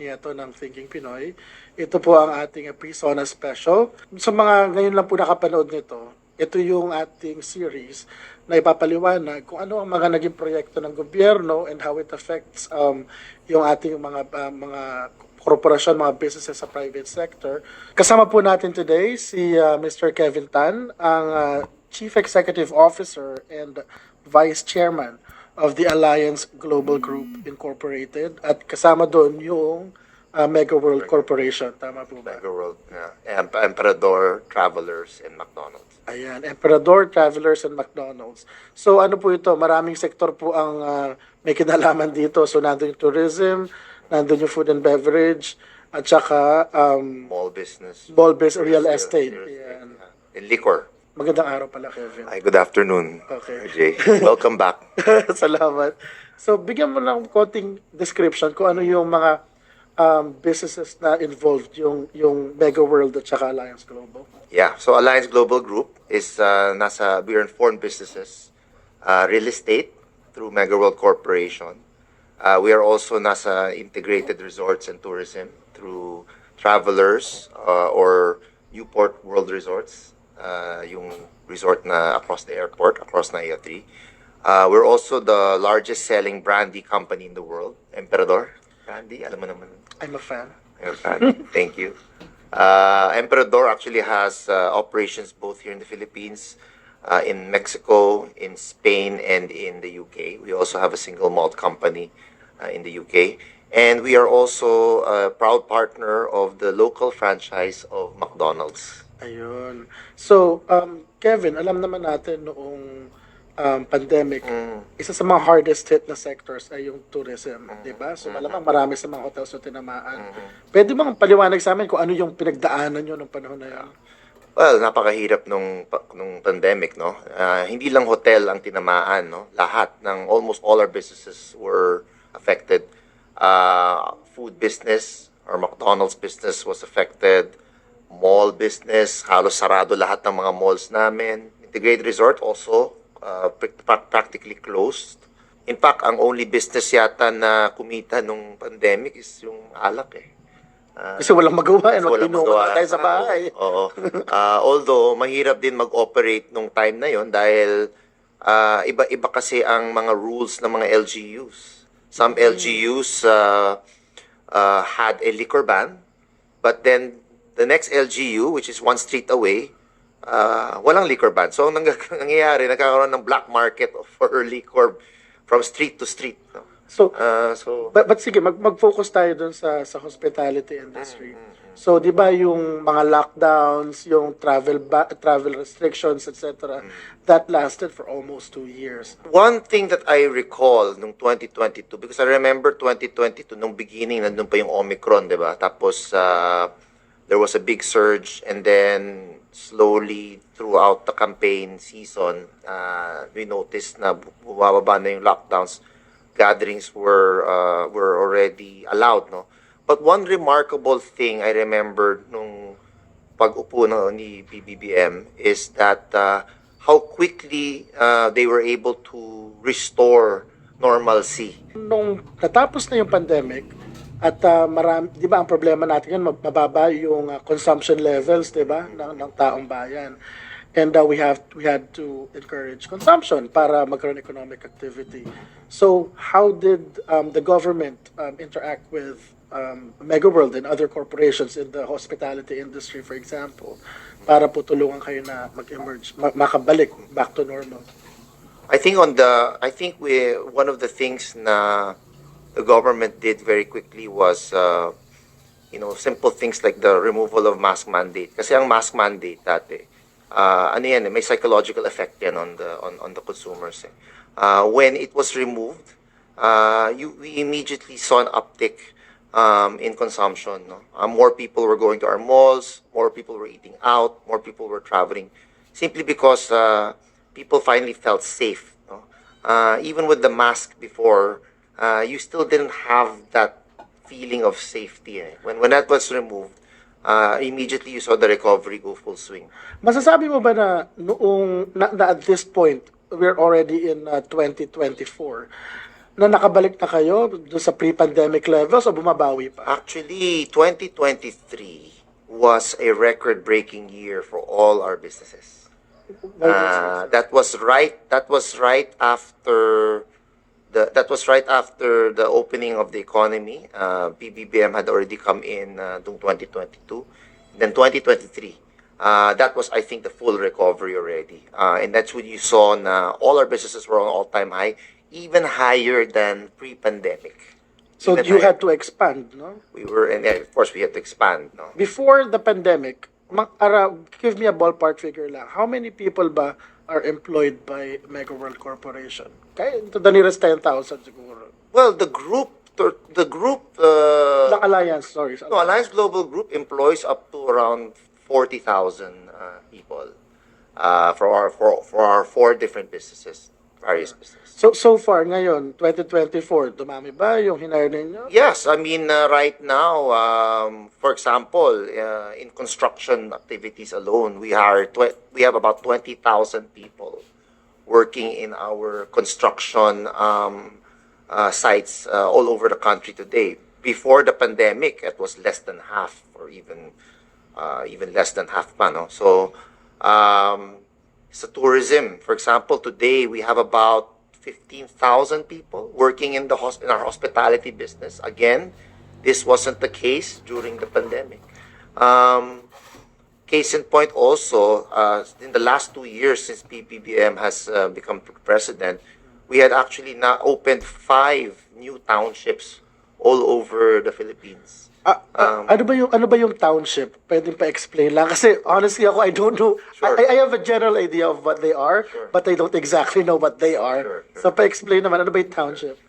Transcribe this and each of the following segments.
Ito ng Thinking Pinoy. Ito po ang ating pre-SONA special. Sa mga ngayon lang po nakapanood nito, ito yung ating series na ipapaliwanag kung ano ang mga naging proyekto ng gobyerno and how it affects yung ating mga korporasyon, mga businesses sa private sector. Kasama po natin today si Mr. Kevin Tan, ang Chief Executive Officer and Vice Chairman of the Alliance Global Group Incorporated, at kasama doon yung Mega World Corporation. Tama po ba? Mega World, Emperador, Travelers, and McDonald's. Ayan, Emperador, Travelers, and McDonald's. So ano po ito? Maraming sektor po ang may kinalaman dito. So nandun yung tourism, nandun yung food and beverage, at saka Mall business. real estate. Ayan. And liquor. Magandang araw pala, Kevin. Hi, good afternoon, Okay. Jay. Welcome back. Salamat. So, bigyan mo lang konting description kung ano yung mga businesses na involved, yung Mega World at saka Alliance Global. Yeah, so Alliance Global Group is we are in foreign businesses, real estate through Mega World Corporation. We are also nasa integrated resorts and tourism through Travelers or Newport World Resorts. Yung resort na across the airport, across na IA3. We're also the largest selling brandy company in the world, Emperador. Brandy, alam mo naman. I'm a fan. You're a fan. Thank you. Emperador actually has operations both here in the Philippines, in Mexico, in Spain, and in the UK. We also have a single malt company in the UK. And we are also a proud partner of the local franchise of McDonald's. Ayun. So, Kevin, alam naman natin noong pandemic, isa sa mga hardest hit na sectors ay yung tourism, di ba? So, malamang marami sa mga hotels na tinamaan. Pwede bang paliwanag sa amin kung ano yung pinagdaanan nyo nung panahon na yun? Well, napakahirap nung pandemic, no? Hindi lang hotel ang tinamaan, no? Almost all our businesses were affected. Food business, our McDonald's business was affected. Mall business, halos sarado lahat ng mga malls namin. Integrated resort also practically closed. In fact, ang only business yata na kumita nung pandemic is yung alak eh. Kasi walang magawa, Walang magawa tayo sa bahay. Oo. Although, mahirap din mag-operate nung time na yon dahil iba-iba kasi ang mga rules ng mga LGUs. Some LGUs had a liquor ban, but then the next LGU, which is one street away, walang liquor ban. So, ang nangyayari, nagkakaroon ng black market for liquor from street to street. No? So, but sige, mag-focus tayo dun sa hospitality industry. So, di ba yung mga lockdowns, yung travel restrictions, etc., that lasted for almost 2 years. One thing that I recall nung 2022, because I remember 2022, nung beginning, nandun pa yung Omicron, di ba? Tapos, there was a big surge, and then slowly throughout the campaign season, we noticed na bumababa na yung lockdowns. Gatherings were already allowed, no? But one remarkable thing I remember nung pag-upo ni Pbbm is that how quickly they were able to restore normalcy. Nung natapos na yung pandemic, at marami, di ba ang problema natin yan, mababa yung consumption levels, di ba, ng taong bayan. And we had to encourage consumption para magkaroon economic activity. So how did the government interact with Mega World and other corporations in the hospitality industry, for example, para po tulungan kayo na mag-emerge, makabalik back to normal? I think one of the things na the government did very quickly was simple things like the removal of mask mandate. Kasi ang mask mandate dati, may psychological effect yan on the consumers. When it was removed, we immediately saw an uptick in consumption. No? More people were going to our malls, more people were eating out, more people were traveling, simply because people finally felt safe. No? Even with the mask before, you still didn't have that feeling of safety. When that was removed, immediately you saw the recovery go full swing. Masasabi mo ba na noong na at this point we're already in 2024, na nakabalik na kayo doon sa pre-pandemic levels o bumabawi pa? Actually, 2023 was a record-breaking year for all our businesses. That was right after the opening of the economy. PBBM had already come in noong 2022. Then 2023, that was, I think, the full recovery already. And that's when you saw na all our businesses were on all-time high, even higher than pre-pandemic. So Even you higher. had to expand, no? We were, and of course, we had to expand. No? Before the pandemic, give me a ballpark figure lang. How many people ba are employed by Mega World Corporation? Kaya to the nearest 10,000 siguro. Well, the group, Lang Alliance, sorry. no, Alliance Global Group employs up to around 40,000 people for our four different businesses, various businesses. So far ngayon, 2024, dumami ba yung hinire ninyo? Yes, I mean, right now, for example, in construction activities alone, we have about 20,000 people working in our construction sites all over the country today. Before the pandemic, it was less than half, or even less than half pa, no? So, sa tourism, for example, today we have about 15,000 people working in our hospitality business. Again, this wasn't the case during the pandemic. Case in point also, in the last 2 years since PBBM has become president, we had actually now opened 5 new townships all over the Philippines. Ano ba yung township? Pwede pa explain lang kasi honestly ako I don't know. Sure. I have a general idea of what they are, Sure. but I don't exactly know what they are. Sure. So pa-explain naman ano ba yung township?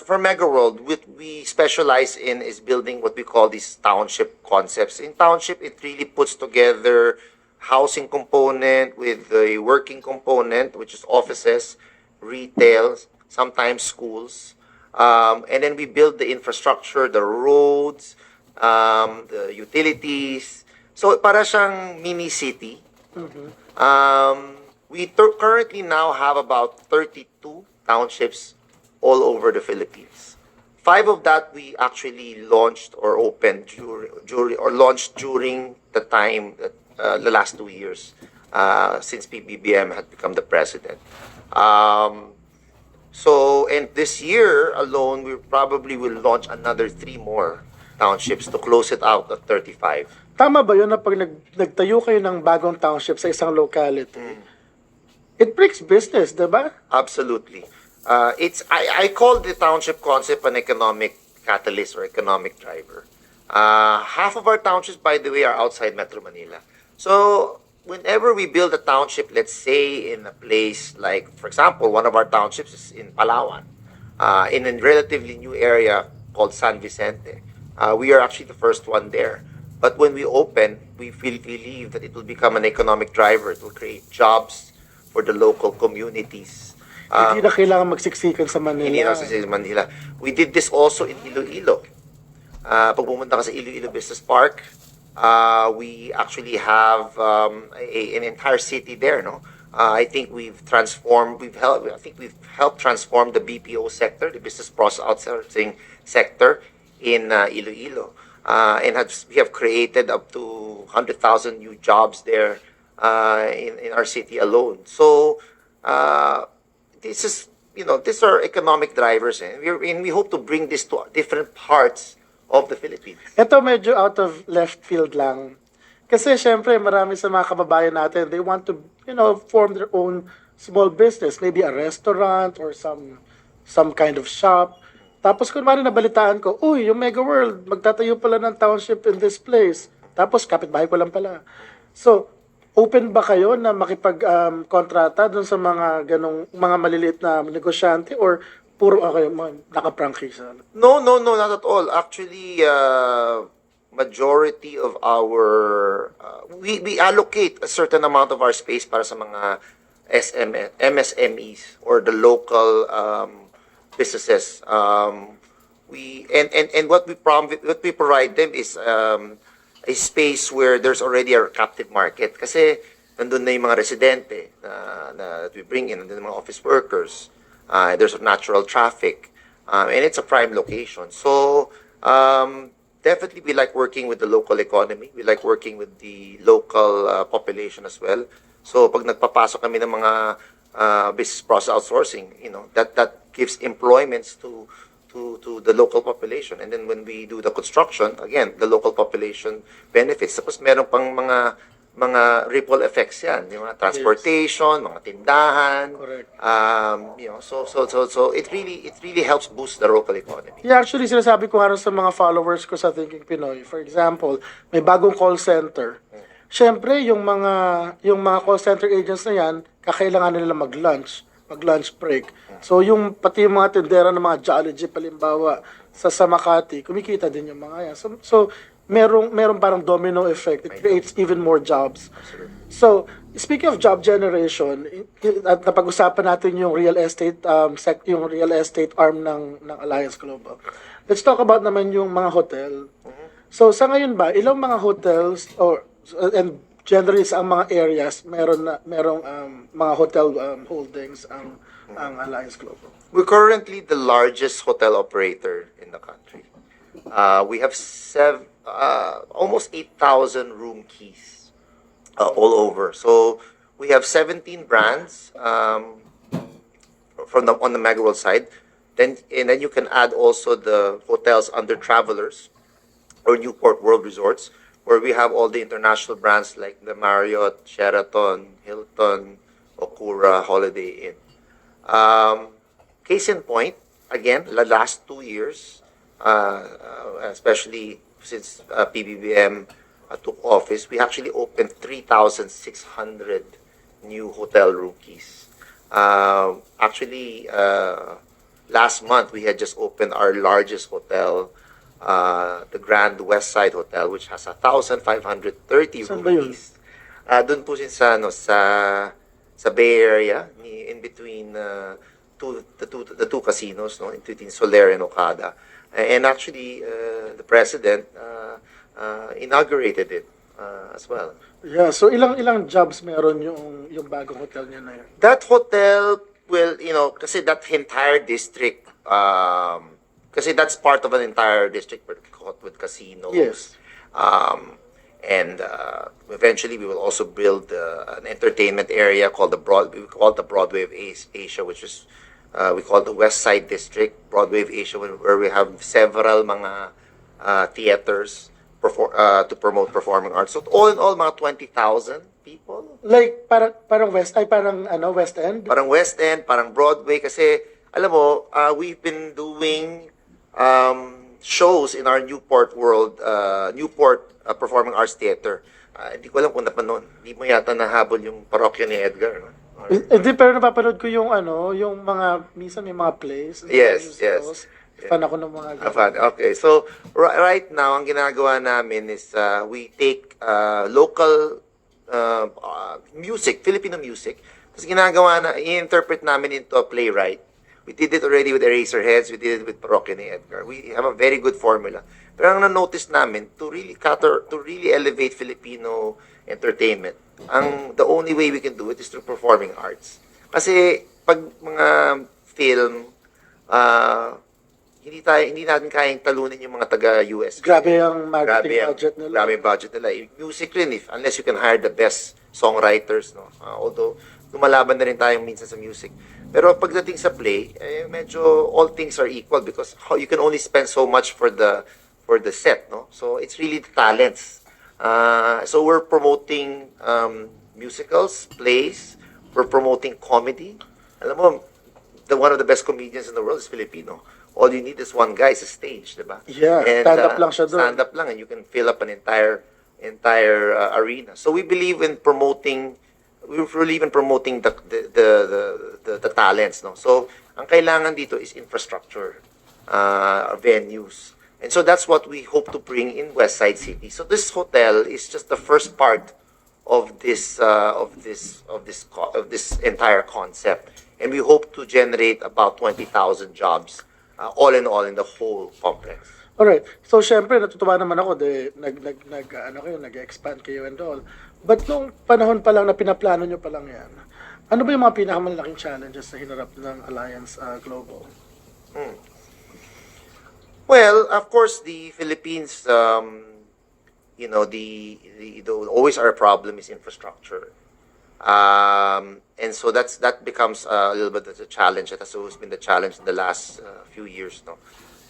For Mega World, what we specialize in is building what we call these township concepts. In township, it really puts together housing component with the working component, which is offices, retail, sometimes schools. And then we build the infrastructure, the roads, the utilities. So para siyang mini city. We currently now have about 32 townships all over the Philippines. 5 of that we actually launched or opened during the time that the last 2 years since PBBM had become the president. So, and this year alone, we probably will launch another 3 more townships to close it out at 35. Tama ba yun na pag nagtayo kayo ng bagong township sa isang locality, it breaks business, diba? Absolutely. I call the township concept an economic catalyst or economic driver. Half of our townships, by the way, are outside Metro Manila. So, whenever we build a township, let's say in a place like, for example, one of our townships is in Palawan, in a relatively new area called San Vicente. We are actually the first one there. But when we open, we believe that it will become an economic driver. It will create jobs for the local communities. Hindi na kailangan magsiksikan sa Manila. Hindi na sa Manila. We did this also in Iloilo. Pag pumunta ka sa Iloilo Business Park, we actually have an entire city there, no? I think we've helped transform the BPO sector, the business process outsourcing sector in Iloilo. And we have created up to 100,000 new jobs there in our city alone. So these are economic drivers, and we hope to bring this to different parts of the Philippines. Ito medyo out of left field lang. Kasi syempre marami sa mga kababayan natin, they want to, form their own small business, maybe a restaurant or some kind of shop. Tapos kung mali nabalitaan ko, uy, yung Mega World, magtatayo pala ng township in this place. Tapos kapitbahay ko lang pala. So, open ba kayo na makipag-kontrata dun sa mga ganong mga maliliit na negosyante or puro kayo naka-prangkisa? No, not at all. Actually, majority of our we allocate a certain amount of our space para sa mga MSMEs or the local businesses. What we provide them is a space where there's already a captive market. Kasi nandun na yung mga residente na that we bring in, nandun yung mga office workers. There's natural traffic, and it's a prime location. So definitely we like working with the local economy. We like working with the local population as well. So pag nagpapasok kami ng mga business process outsourcing, that gives employments to the local population. And then when we do the construction, again, the local population benefits. Tapos meron pang mga ripple effects yan, yung mga transportation, mga tindahan. Correct. So it really helps boost the local economy. Yeah, actually, sinasabi ko nga sa mga followers ko sa Thinking Pinoy, for example, may bagong call center. Siyempre, yung mga call center agents na yan, kakailangan nila mag-lunch break. So, pati yung mga tindera ng mga Jolly Jeep, halimbawa, sa Makati, kumikita din yung mga yan. So merong parang domino effect. It creates even more jobs. So, speaking of job generation, at napag-usapan natin yung real estate arm ng Alliance Global. Let's talk about naman yung mga hotel. So, sa ngayon ba, ilang mga hotels and generally sa mga areas merong mga hotel holdings ang Alliance Global? We're currently the largest hotel operator in the country. We have almost 8,000 room keys all over. So we have 17 brands on the Mega World side. And then you can add also the hotels under Travelers or Newport World Resorts, where we have all the international brands like the Marriott, Sheraton, Hilton, Okura, Holiday Inn. Case in point, again, the last 2 years, especially since Pbbm took office, we actually opened 3,600 new hotel room keys. Last month, we had just opened our largest hotel, the Grand West Side Hotel, which has 1,530 room keys. Doon po sa Bay Area, in between the two casinos, in between Soler and Okada. And actually, the president inaugurated it as well. Yeah, so ilang jobs meron yung bagong hotel niya na yun? That hotel will, kasi that entire district, kasi that's part of an entire district with casinos. Yes. And eventually, we will also build an entertainment area called the Broadway of Asia, which is we call the West Side District, Broadway of Asia, where we have several mga theaters to promote performing arts. So all in all, mga 20,000 people. Like parang West End? Parang West End, parang Broadway. Kasi alam mo, we've been doing shows in our Newport Performing Arts Theater. Hindi ko alam kung napanood. Hindi mo yata nahabol yung parokya ni Edgar, no? Hindi, pero napapanood ko yung minsan may mga plays. Yes. Fan ako ng mga Okay, so right now, ang ginagawa namin is we take local music, Filipino music, tapos i-interpret namin into a playwright. We did it already with Eraserheads, we did it with Parokya ni Edgar. We have a very good formula. Pero ang na-notice namin, to really elevate Filipino entertainment, the only way we can do it is through performing arts. Kasi pag mga film, hindi natin kayang talunin yung mga taga-US. Grabe ang marketing budget nila. Grabe yung budget nila. Music rin, unless you can hire the best songwriters, no? Although, lumalaban na rin tayo minsan sa music. Pero pagdating sa play, medyo all things are equal because you can only spend so much for the set, no? So it's really the talents. So we're promoting musicals, plays. We're promoting comedy. Alam mo, one of the best comedians in the world is Filipino. All you need is one guy sa stage, diba? Yeah, and, stand-up lang siya doon. Stand-up lang, and you can fill up an entire arena. So we believe in promoting the talents, no? So ang kailangan dito is infrastructure, venues. And so that's what we hope to bring in West Side City. So this hotel is just the first part of this entire concept. And we hope to generate about 20,000 jobs all in all in the whole complex. Alright. So syempre natutuwa naman ako nag-expand kayo and all. But nung panahon pa lang na pinaplano nyo pa lang yan, Ano ba yung mga pinakamalaking challenges na hinarap ng Alliance Global? Well, of course, the Philippines, always our problem is infrastructure. And so that becomes a little bit of a challenge. That has always been the challenge in the last few years, no.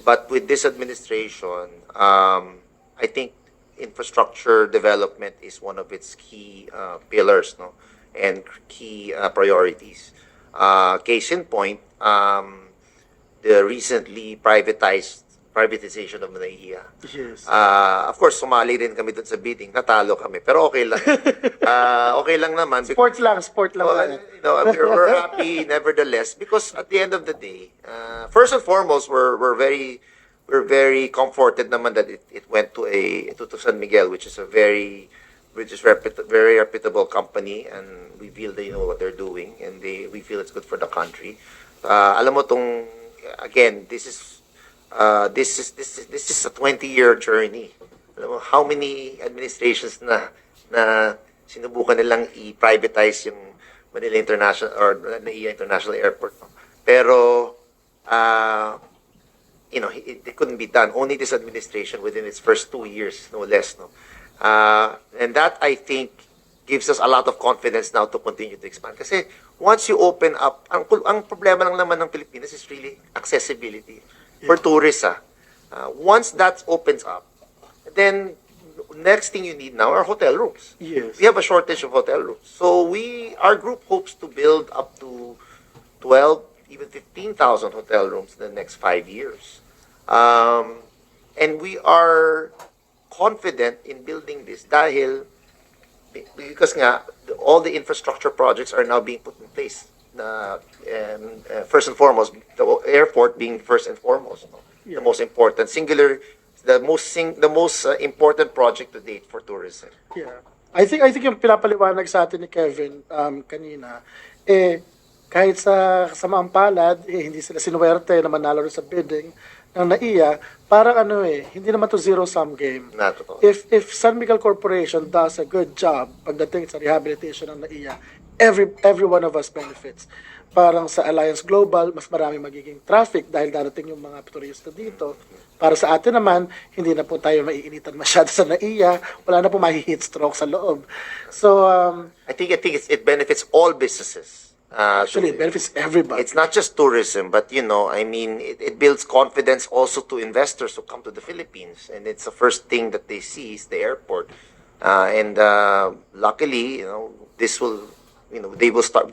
But with this administration, I think infrastructure development is one of its key pillars, no, and key priorities. Case in point, the recently privatization of Manila. Yes. Of course, sumali rin kami dun sa bidding. Natalo kami. Pero okay lang. Okay lang naman. Sport lang. Well, we're happy nevertheless because at the end of the day, first and foremost, we're very comforted naman that it went to San Miguel, which is very reputable company, and we feel they know what they're doing, and we feel it's good for the country. Alam mo again, this is a 20-year journey. Alam mo, how many administrations na sinubukan nilang i-privatize yung Manila International or NAIA International Airport. No? Pero, it couldn't be done. Only this administration within its first 2 years, no less. No? And that, I think, gives us a lot of confidence now to continue to expand. Kasi once you open up, ang problema lang naman ng Pilipinas is really accessibility for tourists. Once that opens up, then next thing you need now are hotel rooms. Yes. We have a shortage of hotel rooms. So our group hopes to build up to 12, even 15,000 hotel rooms in the next 5 years. And we are confident in building this because nga, all the infrastructure projects are now being put in place. First and foremost, the airport being first and foremost, no? Yeah. The most important, the most important project to date for tourism. Yeah. I think yung pinapaliwanag sa atin ni Kevin kanina, kahit sa kasamaang palad, hindi sila sinuwerte na manalo rin sa bidding ng NAIA, parang hindi naman to zero-sum game. If San Miguel Corporation does a good job pagdating sa rehabilitation ng NAIA, every one of us benefits. Parang sa Alliance Global, mas marami magiging traffic dahil darating yung mga turista dito. Para sa atin naman, hindi na po tayo maiinitan masyado sa NAIA, wala na po mahi-heat stroke sa loob. So, I think it benefits all businesses. Actually, it benefits everybody. It's not just tourism, but it builds confidence also to investors who come to the Philippines, and it's the first thing that they see is the airport. And luckily, they will start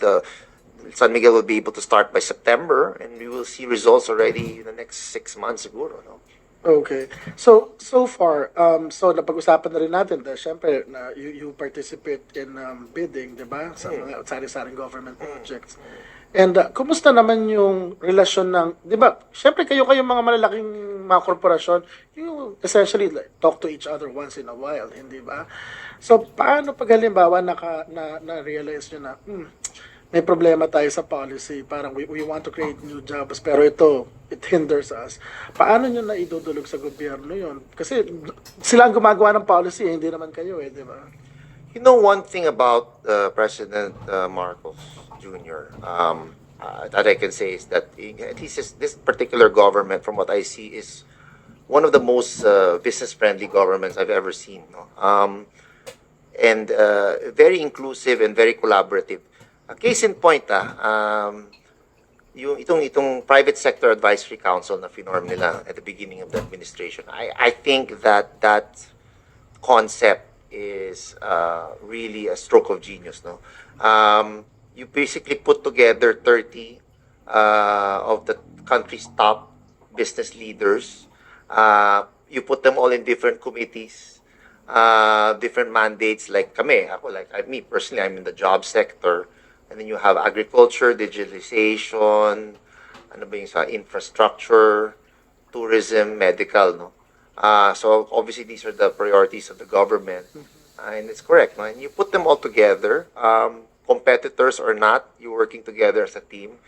San Miguel will be able to start by September, and we will see results already in the next 6 months, siguro, no? Okay. So far, napag-usapan na rin natin dahil syempre you participate in bidding, 'di ba? Sa mga sari-saring government projects. And kumusta naman yung relasyon ng, 'di ba? Syempre kayo mga malalaking mga korporasyon, you essentially talk to each other once in a while, hindi ba? So paano pag halimbawa na-realize niyo na may problema tayo sa policy, parang we want to create new jobs, pero it hinders us. Paano nyo na idudulog sa gobyerno yon? Kasi sila ang gumagawa ng policy, hindi naman kayo di ba? One thing about President Marcos Jr., that I can say is that at least this particular government, from what I see, is one of the most business-friendly governments I've ever seen. No? And very inclusive and very collaborative. Case in point, yung itong private sector advisory council na finorm nila at the beginning of the administration, I think that concept is really a stroke of genius, no? You basically put together 30 of the country's top business leaders. You put them all in different committees, different mandates. Like me personally, I'm in the job sector. And then you have agriculture, digitalization, infrastructure, tourism, medical, no? So obviously these are the priorities of the government. And it's correct, no? And you put them all together, competitors or not, you're working together as a team.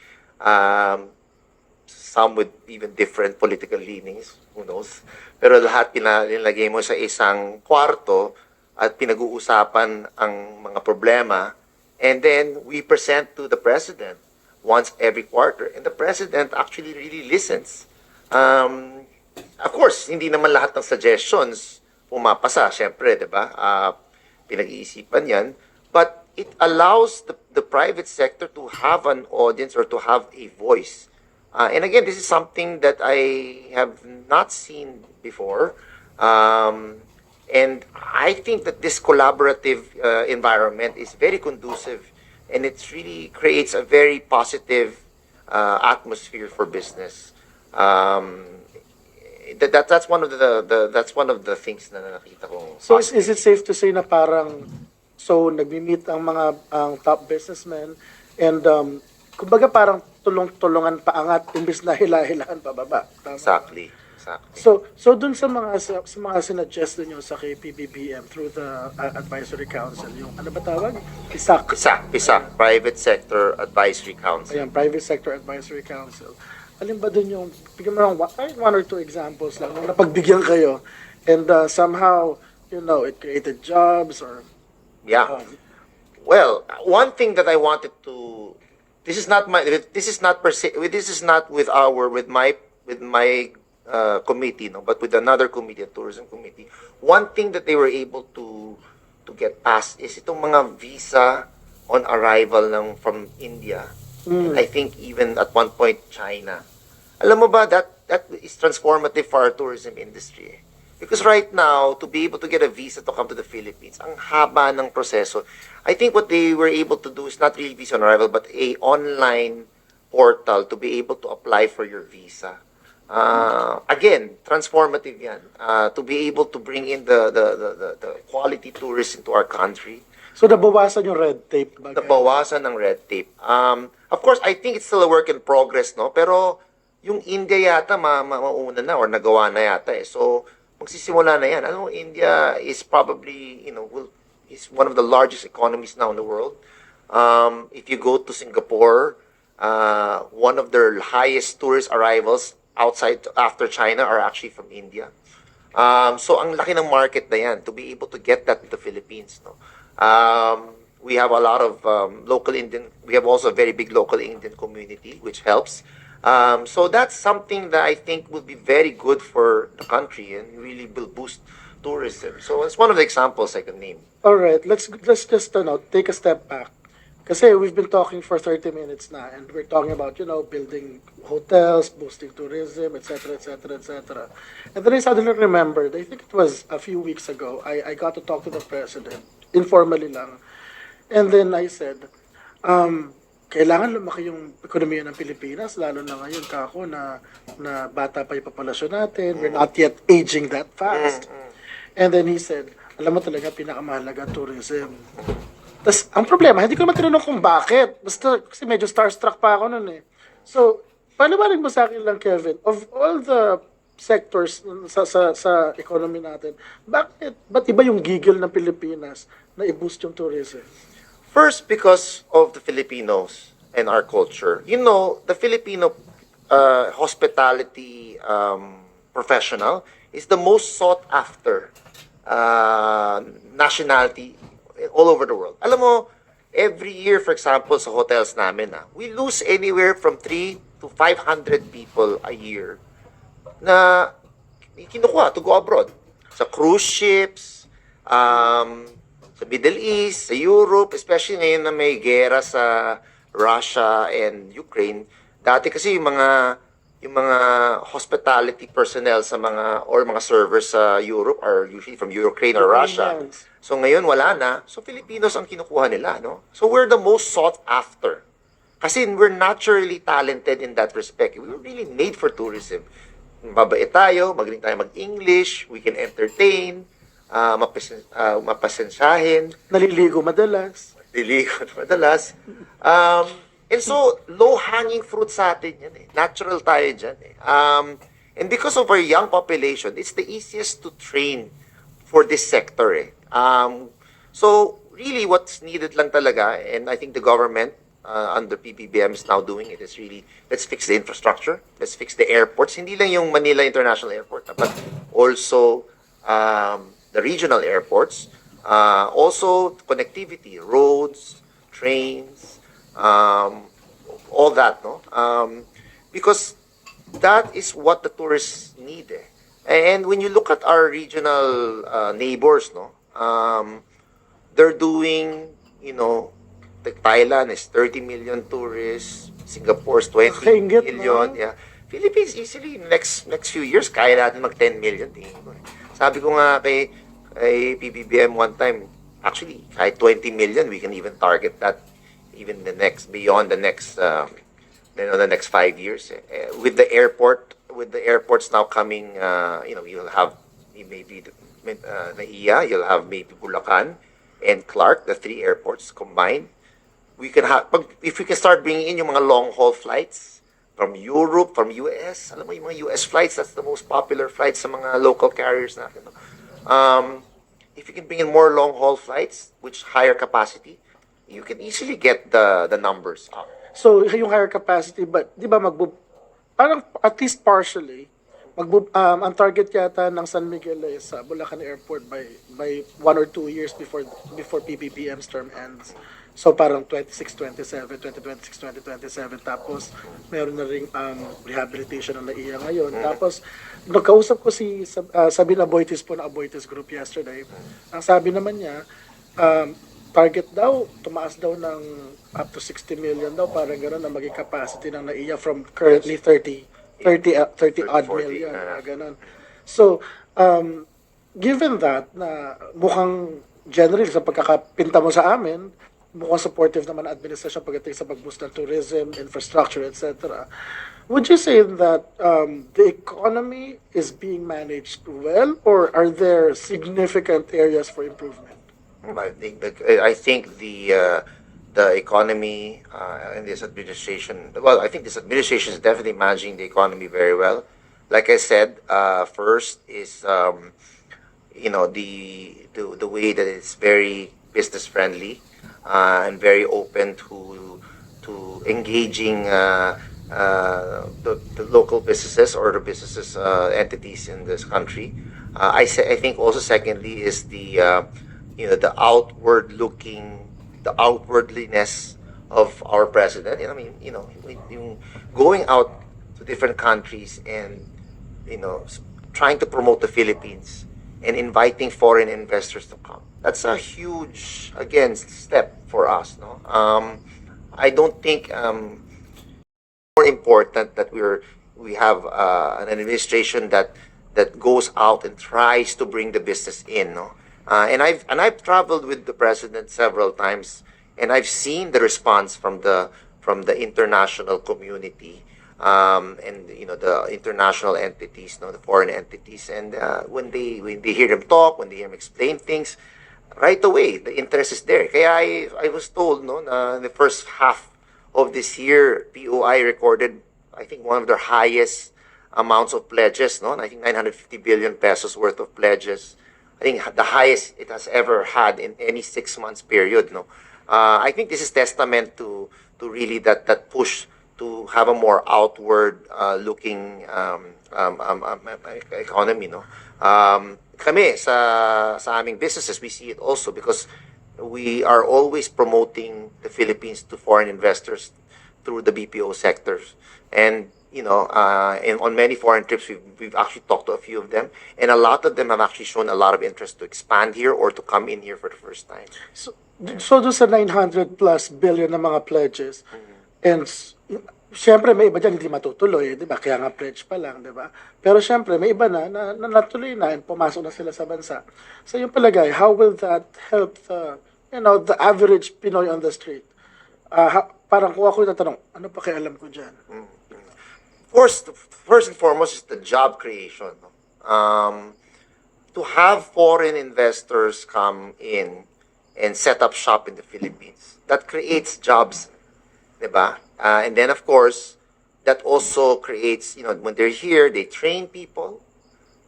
Some with even different political leanings, who knows? Pero lahat pinalagay mo sa isang kwarto at pinag-uusapan ang mga problema. And then we present to the president once every quarter. And the president actually really listens. Of course, hindi naman lahat ng suggestions pumapasa, syempre, di ba? Pinag-iisipan yan. But it allows the private sector to have an audience or to have a voice. And again, this is something that I have not seen before. And I think that this collaborative environment is very conducive, and it really creates a very positive atmosphere for business. That's one of that's one of the things na nakita ko. So is it safe to say na parang nagmi-meet ang top businessmen and kumbaga parang tulong-tulungan paangat imbis na hila-hilaan pababa. Tama? Exactly. So dun sa mga sinuggest niyo sa kay Pbbm through the advisory council, yung ano ba tawag? PISAC, Private Sector Advisory Council. Ayan, Private Sector Advisory Council. Alin ba dun yung, bigyan mo lang one or two examples lang, nung napagbigyan kayo, and somehow, it created jobs or... Yeah. Well, one thing that I wanted to... This is not with my committee, no, but with another committee, a tourism committee. One thing that they were able to get passed is itong mga visa on arrival from India. And I think even at one point China. Alam mo ba that is transformative for our tourism industry. Because right now, to be able to get a visa to come to the Philippines, ang haba ng proseso. I think what they were able to do is not really visa on arrival, but a online portal to be able to apply for your visa. Again, transformative yan. To be able to bring in the quality tourists into our country. So nabawasan yung red tape? Nabawasan ng red tape. Of course, I think it's still a work in progress, no? Pero yung India yata mauna na or nagawa na yata eh. So magsisimula na yan. Ano, India is probably, is one of the largest economies now in the world. If you go to Singapore, one of their highest tourist arrivals after China are actually from India. So ang laki ng market na yan to be able to get that to the Philippines, no. We have a lot of local Indian. We have also a very big local Indian community, which helps. So that's something that I think will be very good for the country and really will boost tourism. So it's one of the examples I can name. All right, let's just take a step back. Kasi we've been talking for 30 minutes na, and we're talking about, building hotels, boosting tourism, etc., etc., etc. And then I suddenly remembered, I think it was a few weeks ago, I got to talk to the president, informally lang. And then I said, kailangan lumaki yung ekonomiya ng Pilipinas, lalo na ngayon kako na bata pa yung populasyon natin, we're not yet aging that fast. And then he said, alam mo talaga, pinakamahalaga tourism. Tas, ang problema, hindi ko naman tinanong kung bakit. Basta, kasi medyo starstruck pa ako nun eh. So, paliwanag mo sa akin lang, Kevin, of all the sectors sa economy natin, ba't iba yung gigil ng Pilipinas na i-boost yung tourism? First, because of the Filipinos and our culture. The Filipino hospitality professional is the most sought after nationality all over the world. Alam mo, every year, for example, sa hotels namin, we lose anywhere from 300 to 500 people a year na kinukuha to go abroad. Sa cruise ships, sa Middle East, sa Europe, especially ngayon na may gera sa Russia and Ukraine. Dati kasi yung mga hospitality personnel sa mga servers sa Europe are usually from Ukraine or Russia. So ngayon wala na. So Filipinos ang kinukuha nila, no? So we're the most sought after. Kasi we're naturally talented in that respect. We're really made for tourism. Mabait tayo, magaling tayo mag-English, we can entertain, mapasensyahin. Naliligo madalas. And so, low-hanging fruit sa atin yan eh. Natural tayo dyan eh. And because of our young population, it's the easiest to train for this sector eh. So, really what's needed lang talaga, and I think the government under PBBM is now doing it, is really, let's fix the infrastructure, let's fix the airports. Hindi lang yung Manila International Airport, but also the regional airports. Also, connectivity, roads, trains, all that, no? Because that is what the tourists need. Eh. And when you look at our regional neighbors, no, they're doing, like Thailand is 30 million tourists, Singapore's 20 Nakakaingit, million, no? yeah. Philippines easily next few years kaya natin mag 10 million tingin ko. Sabi ko nga kay PBBM one time, actually kahit 20 million we can even target that even beyond the next the next 5 years. With the airports now coming, you'll have maybe Naiya, you'll have maybe Bulacan and Clark, the three airports combined. We can have, if we can start bringing in yung mga long haul flights from Europe, from US, alam mo yung mga US flights, that's the most popular flights sa mga local carriers natin. No? If you can bring in more long haul flights, which higher capacity, you can easily get the numbers up. So, yung higher capacity, but di ba parang at least partially, ang target yata ng San Miguel is sa Bulacan Airport by 1 or 2 years before PBBM's term ends. So parang 26-27, 2026-2027. Tapos meron na ring rehabilitation na naiya ngayon. Tapos nagkausap ko si Sabina Aboitis po na Aboitis Group yesterday. Ang sabi naman niya, target daw, tumaas daw ng up to 60 million daw, parang gano'n na maging capacity ng naiya from currently 30 odd 40, million, gano'n. So, given that, na mukhang generally sa pagkakapinta mo sa amin, mukhang supportive naman ang administration pagdating sa pag-boost ng tourism, infrastructure, etc. Would you say that the economy is being managed well, or are there significant areas for improvement? I think the economy in this administration. Well, I think this administration is definitely managing the economy very well. Like I said, first is the way that it's very business friendly and very open to engaging the local businesses or the businesses entities in this country. I think also secondly is the outwardliness of our president. I mean, going out to different countries and trying to promote the Philippines and inviting foreign investors to come. That's a huge, again, step for us. No, I don't think more important that we have an administration that goes out and tries to bring the business in. No, and I've traveled with the president several times, and I've seen the response from the international community, and the international entities, the foreign entities, and when they hear them talk, when they hear them explain things, right away the interest is there. Kaya I was told na in the first half of this year, POI recorded, I think, one of their highest amounts of pledges. No, I think 950 billion pesos worth of pledges. I think the highest it has ever had in any 6 months period. No, I think this is testament to really that push to have a more outward looking economy. No, kami sa aming businesses, we see it also because we are always promoting the Philippines to foreign investors through the BPO sectors. And on many foreign trips, we've actually talked to a few of them, and a lot of them have actually shown a lot of interest to expand here or to come in here for the first time. So doon sa 900 plus billion na mga pledges, and siyempre may iba dyan hindi matutuloy, di ba? Kaya nga pledge pa lang, di ba? Pero siyempre may iba na natuloy na and pumasok na sila sa bansa. So yung palagay, how will that help the average Pinoy on the street? Parang kung ako tatanong, ano pa kaya alam ko dyan? First and foremost is the job creation. To have foreign investors come in and set up shop in the Philippines, that creates jobs, diba? And then of course, that also creates, when they're here, they train people,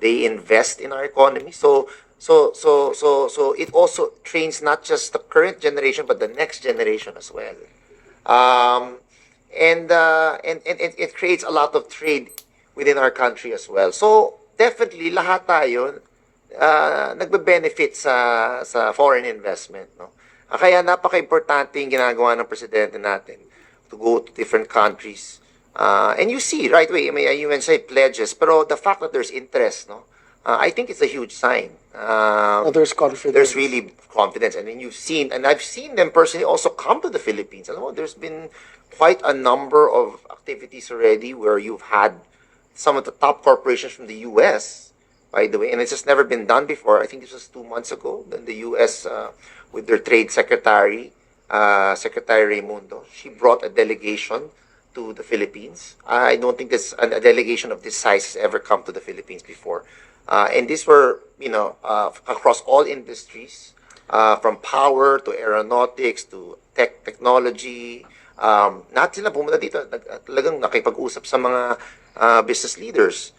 they invest in our economy. So it also trains not just the current generation but the next generation as well. And it creates a lot of trade within our country as well. So definitely lahat tayo nagbe-benefit sa foreign investment, no. Kaya napaka-importante yung ginagawa ng presidente natin to go to different countries. And you see right away, I mean, you even say pledges, pero the fact that there's interest, no, I think it's a huge sign. There's confidence. There's really confidence, and then I've seen them personally also come to the Philippines. Alam mo, there's been quite a number of activities already where you've had some of the top corporations from the U.S., by the way, and it's just never been done before. I think this was 2 months ago. Then the U.S. With their trade secretary, Secretary Raimundo, she brought a delegation to the Philippines. I don't think a delegation of this size has ever come to the Philippines before. And these were, across all industries, from power to aeronautics to technology. Lahat sila pumunta dito. Talagang nakipag-usap sa mga business leaders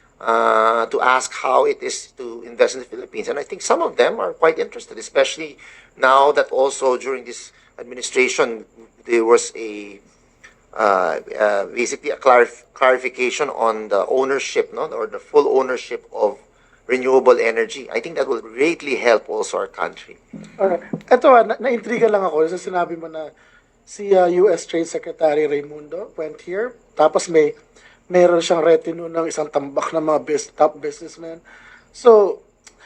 to ask how it is to invest in the Philippines. And I think some of them are quite interested, especially now that also during this administration, there was basically a clarification on the ownership, no, or the full ownership of renewable energy. I think that will greatly help also our country. Alright. Ito, na-intriga lang ako sa sinabi mo na si US Trade Secretary Raimundo went here, tapos mayroon siyang retinue ng isang tambak ng mga top businessmen. So,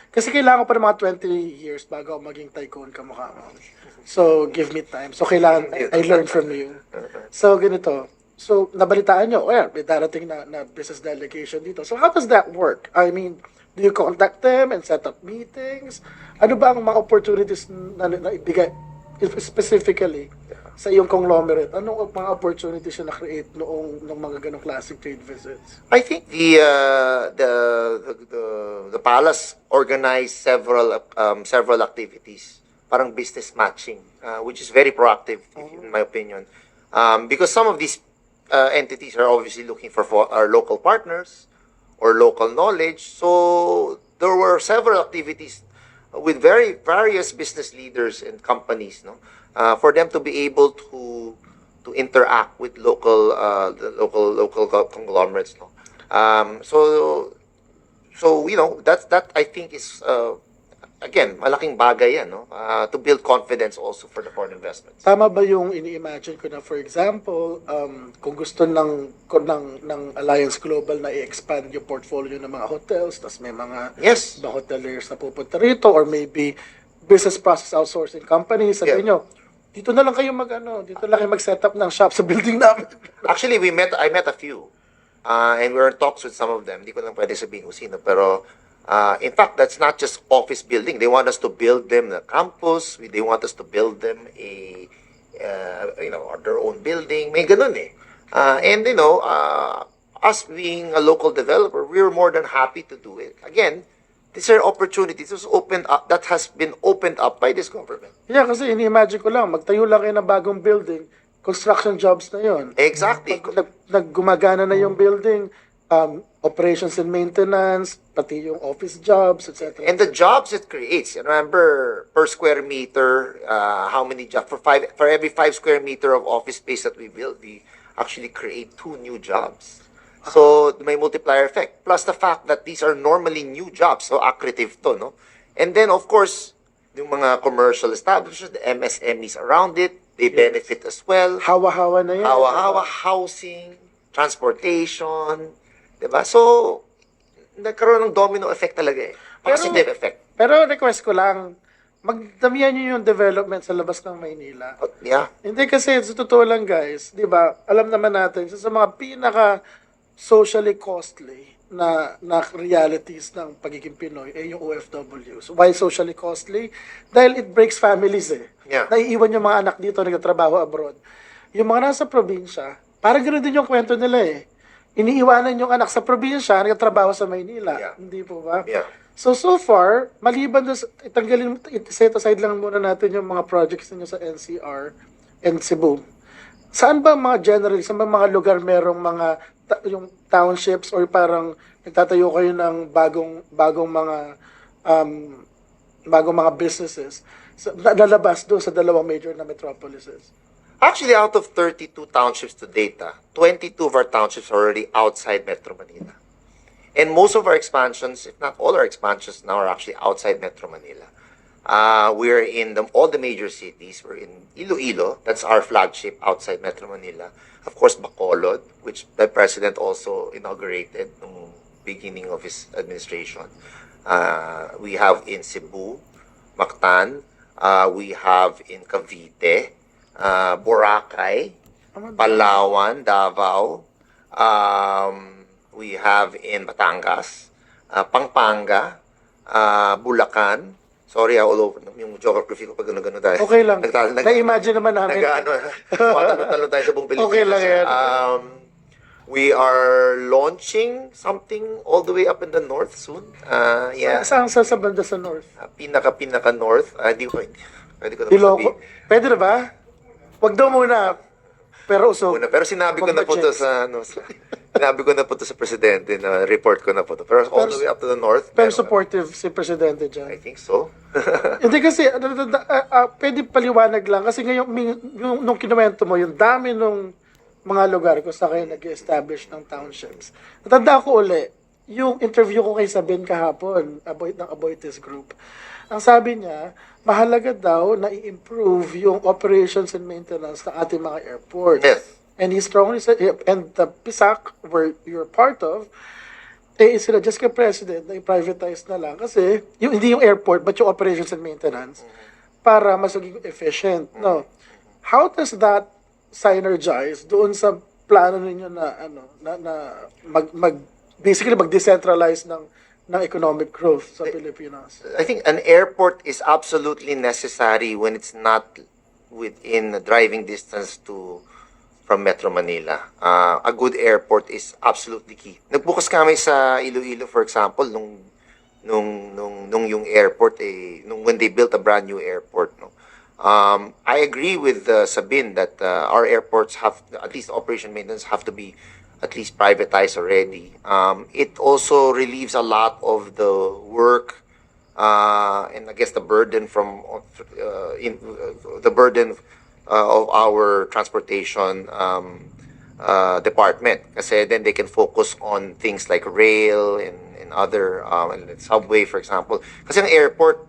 kasi kailangan pa ng mga 20 years bago maging tycoon kamukha mo. So, give me time. So, kailangan, I learned from you. So, ganito. So, nabalitaan nyo, may darating na business delegation dito. So, how does that work? I mean, do you contact them and set up meetings? Ano ba ang mga opportunities na ibigay specifically sa iyong conglomerate? Anong mga opportunities na na-create noong mga ganong classic trade visits? I think the palace organized several activities, parang business matching, which is very proactive, in my opinion, because some of these entities are obviously looking for our local partners or local knowledge. So there were several activities with various business leaders and companies, no, for them to be able to interact with local conglomerates, no. So that I think is again malaking bagay yan, no, to build confidence also for the foreign investments. Tama ba yung ini-imagine ko na, for example, kung gusto ng Alliance Global na i-expand yung portfolio ng mga hotels, tas may mga hoteliers na pupunta rito, or maybe business process outsourcing companies, sabi nyo, dito na lang kayo dito lang kayo mag-set up ng shop sa building namin. Actually, I met a few, and we were in talks with some of them. Hindi ko lang pwede sabihin kung sino, pero in fact, that's not just office building. They want us to build them a campus. They want us to build them their own building. May ganun eh. And us being a local developer, we're more than happy to do it. Again, these are opportunities that has been opened up by this government. Yeah, kasi ini-imagine ko lang, magtayo lang kayo ng bagong building, construction jobs na yon. Exactly. Naggumagana na yung building, operations and maintenance, pati yung office jobs, etc. And the jobs it creates. Remember, per square meter, how many jobs? For every 5 square meter of office space that we build, we actually create 2 new jobs. So, may multiplier effect. Plus the fact that these are normally new jobs. So, accretive to, no? And then, of course, yung mga commercial establishments, the MSMEs around it, they benefit as well. Hawa-hawa na yan. Hawa-hawa, housing, transportation, diba? So, nagkaroon ng domino effect talaga eh. Positive effect. Pero request ko lang, magdamihan nyo yung development sa labas ng Maynila. Yeah. Hindi kasi, sa totoo lang guys, di ba, alam naman natin, sa mga pinaka socially costly na realities ng pagiging Pinoy ay yung OFWs. Why socially costly? Dahil it breaks families eh. Yeah. Naiiwan yung mga anak dito nagtatrabaho abroad. Yung mga nasa probinsya, parang ganoon din yung kwento nila eh. Iniiwanan yung anak sa probinsya, nagtatrabaho sa Maynila. Yeah. Hindi po ba? Yeah. So far, maliban doon, set aside lang muna natin yung mga projects ninyo sa NCR and Cebu. Saan ba saan ba mga lugar merong mga yung townships or parang nagtatayo kayo ng bagong mga businesses lalabas doon sa dalawang major na metropolises? Actually, out of 32 townships to date, 22 of our townships are already outside Metro Manila. And most of our expansions, if not all our expansions now, are actually outside Metro Manila. We're in all the major cities. We're in Iloilo. That's our flagship outside Metro Manila. Of course, Bacolod, which the president also inaugurated nung beginning of his administration. We have in Cebu, Mactan. We have in Cavite, Boracay, Palawan, Davao. We have in Batangas, Pampanga, Bulacan. Sorry, all over. Yung geography ko pag gano'n tayo. Okay lang. Na-imagine naman namin. Talo tayo sa buong Pilipinas. Okay lang yan. We are launching something all the way up in the north soon. Yeah. Saan sa banda sa north? Pinaka north. Hindi ko na Ilocos. Pwede na ba? Wag daw muna. Pero uso. Pero sinabi ko na po to sa sinabi ko na po to sa presidente na report ko na po to. Pero all the way up to the north. Pero supportive si presidente dyan. I think so. Hindi kasi, pwede paliwanag lang. Kasi ngayon, nung kinuwento mo, yung dami nung mga lugar kung saan kayo nag-establish ng townships. Natanda ko uli, yung interview ko kay Sabin kahapon, ng Aboitiz Group. Ang sabi niya, mahalaga daw na i-improve yung operations and maintenance ng ating mga airports. Yes. And he strongly said, and the PISAC, where you're part of, sila just kay President na i-privatize na lang kasi hindi yung airport but yung operations and maintenance para mas maging efficient. No. How does that synergize doon sa plano ninyo na basically mag-decentralize ng economic growth sa Pilipinas? I think an airport is absolutely necessary when it's not within driving distance from Metro Manila. A good airport is absolutely key. Nagbukas kami sa Iloilo, for example, nung yung airport when they built a brand new airport, no. I agree with Sabin that our airports have, at least operation maintenance, have to be at least privatized already. It also relieves a lot of the work and I guess the burden of our transportation department. Kasi then they can focus on things like rail and other subway, for example. Kasi ang airport,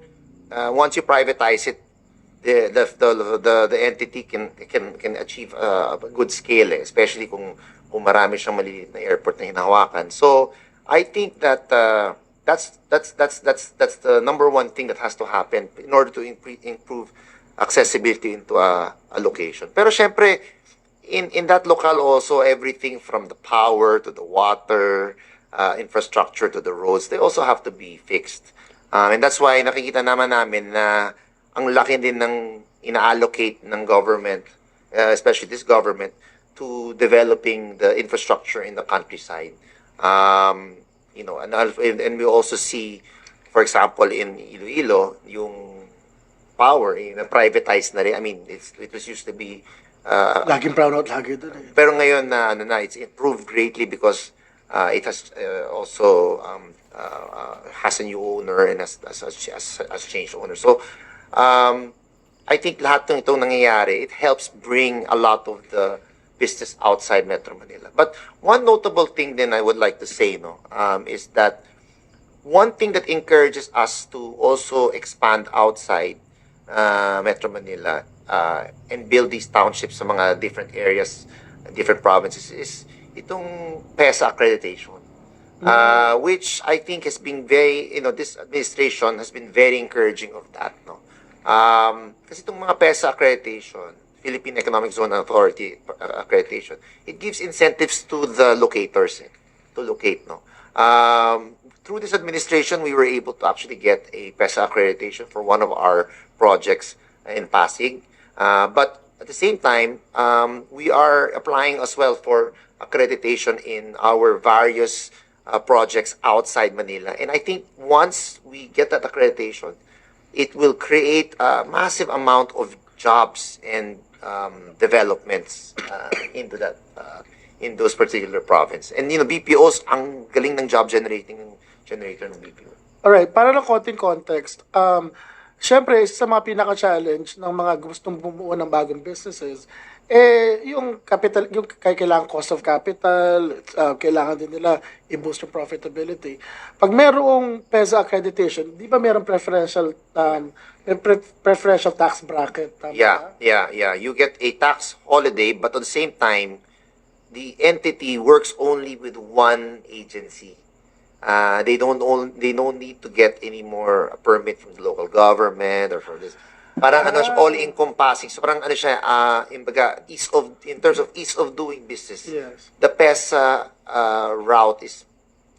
once you privatize it, the entity can achieve a good scale, especially kung marami siyang maliliit na airport na hinahawakan. So I think that that's the number one thing that has to happen in order to improve accessibility into a location. Pero syempre, in that locale also, everything from the power to the water, infrastructure to the roads, they also have to be fixed. And that's why nakikita naman namin na ang laki din ng ina-allocate ng government, especially this government, to developing the infrastructure in the countryside. And we also see, for example, in Iloilo, yung power, na-privatized na rin. I mean, it was used to be... Laging brown out lagi doon eh. Pero ngayon it's improved greatly because it has also has a new owner and has changed owner. So, I think lahat ng itong nangyayari, it helps bring a lot of the business outside Metro Manila. But one notable thing then I would like to say, is that one thing that encourages us to also expand outside Metro Manila and build these townships sa mga different areas, different provinces is itong PESA accreditation. Which I think has been very, this administration has been very encouraging of that, no? Kasi itong mga PESA accreditation, Philippine Economic Zone Authority accreditation, it gives incentives to the locators to locate, no? Through this administration, we were able to actually get a PESA accreditation for one of our projects in Pasig. But at the same time, we are applying as well for accreditation in our various projects outside Manila. And I think once we get that accreditation, it will create a massive amount of jobs and developments into that in those particular province. And BPOs, ang galing ng job generator ng BPO. Alright, para lang konting context, syempre, isa sa mga pinaka-challenge ng mga gustong bumuo ng bagong businesses Yung capital, yung kailangan cost of capital, kailangan din nila i-boost yung profitability. Pag merong PEZA accreditation, di ba merong preferential tax bracket? Tama ba? Yeah. You get a tax holiday, but at the same time, the entity works only with one agency. They don't need to get any more permit from the local government or from this. Parang ano siya, all encompassing. So parang ano siya, in terms of ease of doing business. Yes. The PEZA route is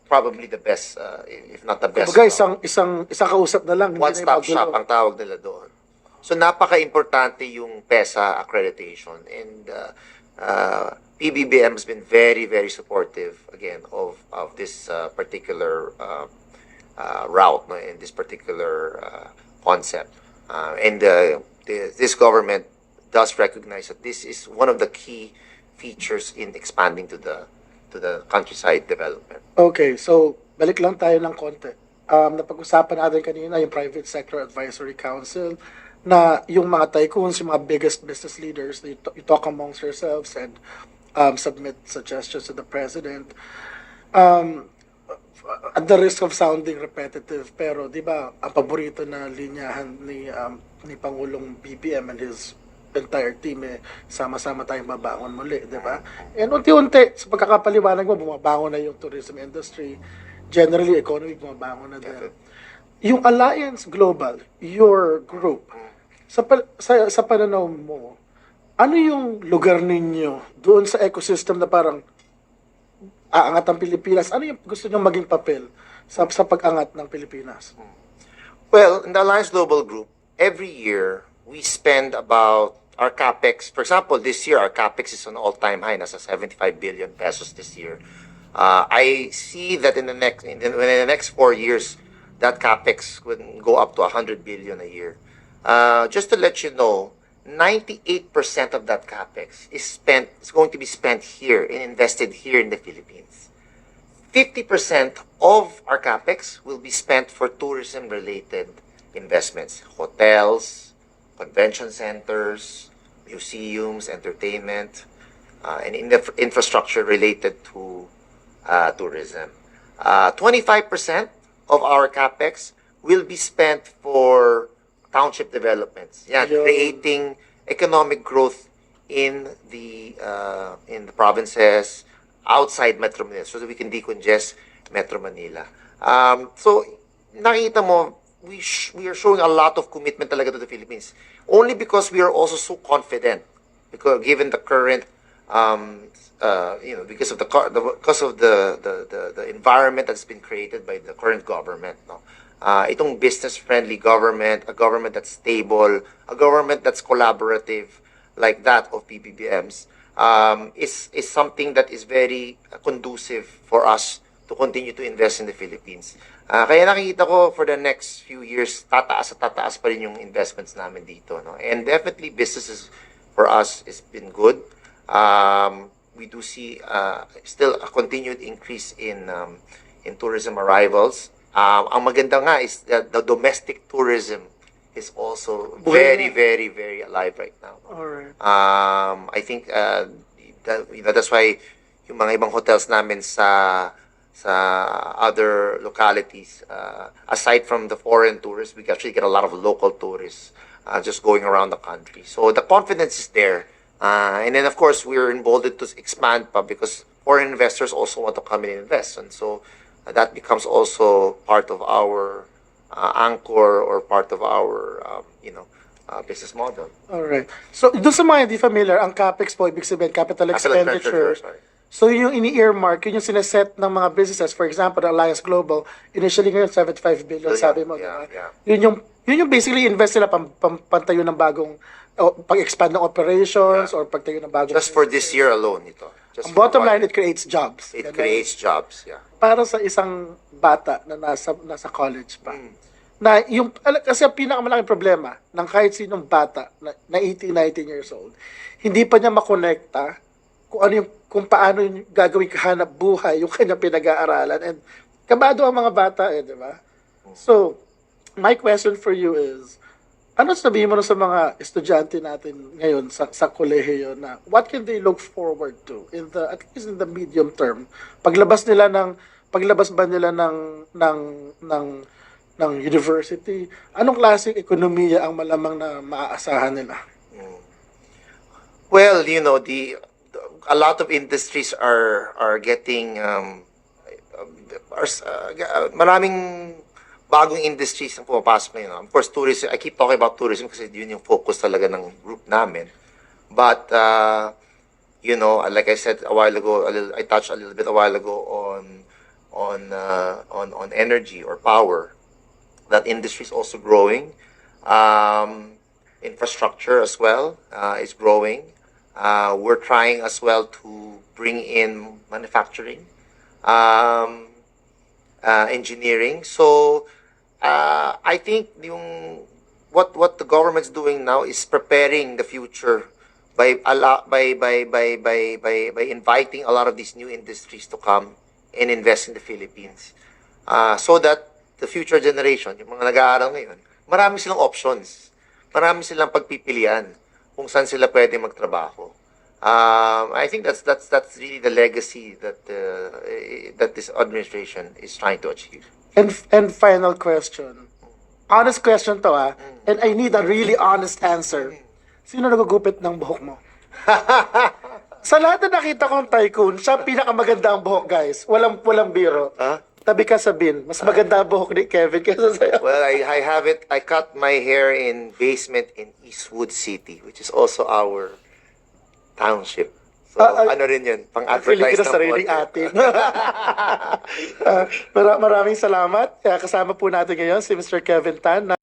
probably the best, if not the best. Kumbaga, isang kausap na lang. Hindi na One-stop yung shop magulo. ang tawag nila doon. So napaka-importante yung PEZA accreditation, and Pbbm has been very, very supportive again of this particular route, no, and this particular concept. This government does recognize that this is one of the key features in expanding to the countryside development. Okay, so balik lang tayo ng konti. Napag-usapan natin kanina yung Private Sector Advisory Council, na yung mga tycoons, yung mga biggest business leaders, you talk amongst yourselves and submit suggestions to the president. At the risk of sounding repetitive, pero di ba ang paborito na linyahan ni Pangulong BBM and his entire team, sama-sama tayong mabangon muli, di ba? And unti-unti, sa pagkakapaliwanag mo, bumabangon na yung tourism industry, generally economy bumabangon na din. Yung Alliance Global, your group, sa pananaw mo, ano yung lugar ninyo doon sa ecosystem na parang aangat ang Pilipinas? Ano yung gusto nyo maging papel sa pag-angat ng Pilipinas? Well, in the Alliance Global Group, every year we spend about our capex. For example, this year our capex is on all-time high, nasa 75 billion pesos this year. I see that in the next 4 years, that capex would go up to 100 billion a year. Just to let you know, 98% of that capex is going to be spent here and invested here in the Philippines. 50% of our capex will be spent for tourism-related investments, hotels, convention centers, museums, entertainment, and infrastructure related to tourism. 25% of our capex will be spent for township developments. Yeah, creating economic growth in the provinces outside Metro Manila, so that we can decongest Metro Manila. So nakita mo, we are showing a lot of commitment talaga to the Philippines, only because we are also so confident, because given the current because of the environment that's been created by the current government, no. Itong business-friendly government, a government that's stable, a government that's collaborative, like that of PBBMs, is something that is very conducive for us to continue to invest in the Philippines. Kaya nakikita ko for the next few years, tataas pa rin yung investments namin dito, no? And definitely businesses for us has been good. We do see still a continued increase in tourism arrivals. Ang maganda nga is that the domestic tourism is also very, very, very alive right now. Alright. I think that's why yung mga ibang hotels namin sa other localities, aside from the foreign tourists, we actually get a lot of local tourists just going around the country. So the confidence is there. And then, of course, we're emboldened to expand pa because foreign investors also want to come in and invest. And so that becomes also part of our anchor or part of our, business model. Alright. So, doon sa mga hindi familiar, ang capex po, ibig sabihin, capital expenditure. So, yung ini-earmark, yun yung sineset ng mga businesses. For example, the Alliance Global, initially ngayon, 75 billion, sabi mo. Yeah, diba? yeah. Yun yung basically invest nila pantayo ng bagong, pag-expand ng operations or pagtayo ng bagong. Just for this year alone, ito. Just Ang bottom for line, one it creates jobs. year. It Ganun. creates jobs, yeah. Para sa isang bata na nasa college pa. Na yung, kasi ang pinakamalaking problema ng kahit sinong bata na 18, 19 years old, hindi pa niya makonekta kung paano yung gagawin kahanap buhay yung kanyang pinag-aaralan. And kabado ang mga bata di ba? So, my question for you is, Ano sabihin mo na sa mga estudyante natin ngayon sa kolehiyo na what can they look forward to in the at least in the medium term? Paglabas ba nila ng university, anong klaseng ekonomiya ang malamang na maaasahan nila? Well, you know, a lot of industries are getting maraming bagong industries ang pumapasok ngayon. Of course, tourism. I keep talking about tourism kasi yun yung focus talaga ng group namin. But you know, like I said a while ago, I touched a little bit a while ago on energy or power. That industry is also growing. Infrastructure as well is growing. We're trying as well to bring in manufacturing, engineering. So I think what the government's doing now is preparing the future by inviting a lot of these new industries to come and invest in the Philippines, so that the future generation, yung mga nag-aaral ngayon, marami silang options, marami silang pagpipilian kung saan sila pwede magtrabaho. I think that's really the legacy that this administration is trying to achieve. And final question. Honest question to and I need a really honest answer. Sino nagugupit ng buhok mo? Sa lahat na nakita kong tycoon, siya pinakamaganda ang buhok, guys. Walang biro. Tabi ka sa bin, mas maganda ang buhok ni Kevin kaysa sa'yo. Well, I have it. I cut my hair in basement in Eastwood City, which is also our township. So, ano rin yun? Pang-advertise Feeling ko na sariling atin. Maraming salamat. Kasama po natin ngayon si Mr. Kevin Tan.